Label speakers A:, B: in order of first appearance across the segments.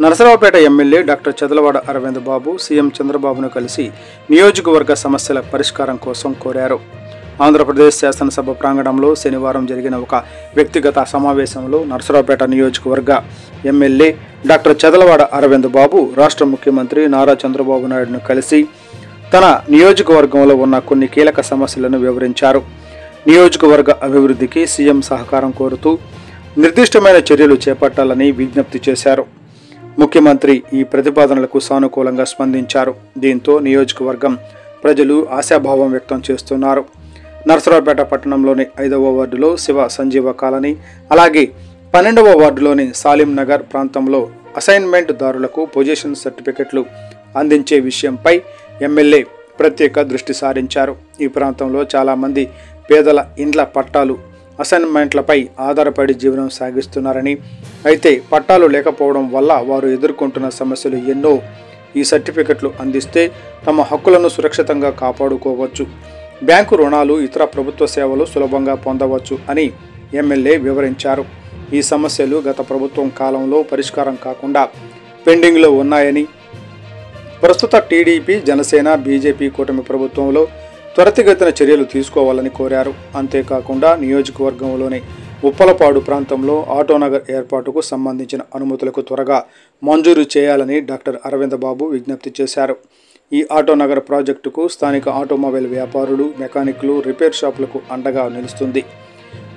A: Narasaraopet MLA doctor Chadalavada Arvind బాబు CM చంద్రబాబును కలిసి నియోజకవర్గ సమస్యల పరిష్కారం కోసం కోరారు. ఆంధ్రప్రదేశ్ శాసనసభ ప్రాంగణంలో శనివారం జరిగిన ఒక వ్యక్తిగత సమావేశంలో నరసరావుపేట నియోజకవర్గ ఎమ్మెల్యే డాక్టర్ చదలవాడ అరవింద్ బాబు రాష్ట్ర ముఖ్యమంత్రి నారా చంద్రబాబు నాయుడును కలిసి తన నియోజకవర్గంలో ఉన్న కొన్ని కీలక సమస్యలను వివరించారు. నియోజకవర్గ అభివృద్ధికి సీఎం సహకారం కోరుతూ నిర్దిష్టమైన చర్యలు చేపట్టాలని విజ్ఞప్తి చేశారు. ముఖ్యమంత్రి ఈ ప్రతిపాదనలకు సానుకూలంగా స్పందించారు. దీంతో నియోజకవర్గం ప్రజలు ఆశాభావం వ్యక్తం చేస్తున్నారు. నరసరావుపేట పట్టణంలోని 5వ వార్డులో శివ సంజీవ కాలనీ, అలాగే 12వ వార్డులోని సాలిం నగర్ ప్రాంతంలో అసైన్మెంట్ దారులకు పొజిషన్ సర్టిఫికెట్లు అందించే విషయంపై ఎమ్మెల్యే ప్రత్యేక దృష్టి సారించారు. ఈ ప్రాంతంలో చాలామంది పేదల ఇండ్ల పట్టాలు అసైన్మెంట్లపై ఆధారపడి జీవనం సాగిస్తున్నారని, అయితే పట్టాలు లేకపోవడం వల్ల వారు ఎదుర్కొంటున్న సమస్యలు ఎన్నో. ఈ సర్టిఫికెట్లు అందిస్తే తమ హక్కులను సురక్షితంగా కాపాడుకోవచ్చు, బ్యాంకు రుణాలు, ఇతర ప్రభుత్వ సేవలు సులభంగా పొందవచ్చు అని ఎమ్మెల్యే వివరించారు. ఈ సమస్యలు గత ప్రభుత్వం కాలంలో పరిష్కారం కాకుండా పెండింగ్లో ఉన్నాయని, ప్రస్తుత టీడీపీ, జనసేన, బీజేపీ కూటమి ప్రభుత్వంలో త్వరితగతిన చర్యలు తీసుకోవాలని కోరారు. అంతేకాకుండా నియోజకవర్గంలోని ఉప్పలపాడు ప్రాంతంలో ఆటోనగర్ ఏర్పాటుకు సంబంధించిన అనుమతులకు త్వరగా మంజూరు చేయాలని డాక్టర్ అరవింద్ బాబు విజ్ఞప్తి చేశారు. ఈ ఆటోనగర్ ప్రాజెక్టుకు స్థానిక ఆటోమొబైల్ వ్యాపారులు, మెకానిక్లు, రిపేర్ షాపులకు అండగా నిలుస్తుంది.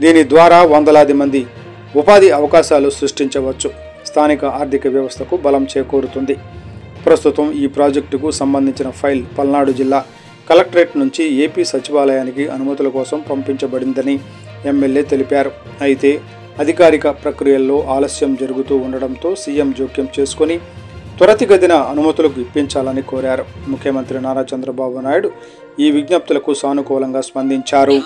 A: దీని ద్వారా వందలాది మంది ఉపాధి అవకాశాలు సృష్టించవచ్చు, స్థానిక ఆర్థిక వ్యవస్థకు బలం చేకూరుతుంది. ప్రస్తుతం ఈ ప్రాజెక్టుకు సంబంధించిన ఫైల్ పల్నాడు జిల్లా కలెక్టరేట్ నుంచి ఏపీ సచివాలయానికి అనుమతుల కోసం పంపించబడిందని ఎమ్మెల్యే తెలిపారు. అయితే అధికారిక ప్రక్రియల్లో ఆలస్యం జరుగుతూ ఉండడంతో సీఎం జోక్యం చేసుకుని త్వరితగతిన అనుమతులకు ఇప్పించాలని కోరారు. ముఖ్యమంత్రి నారా చంద్రబాబు నాయుడు ఈ విజ్ఞప్తులకు సానుకూలంగా స్పందించారు.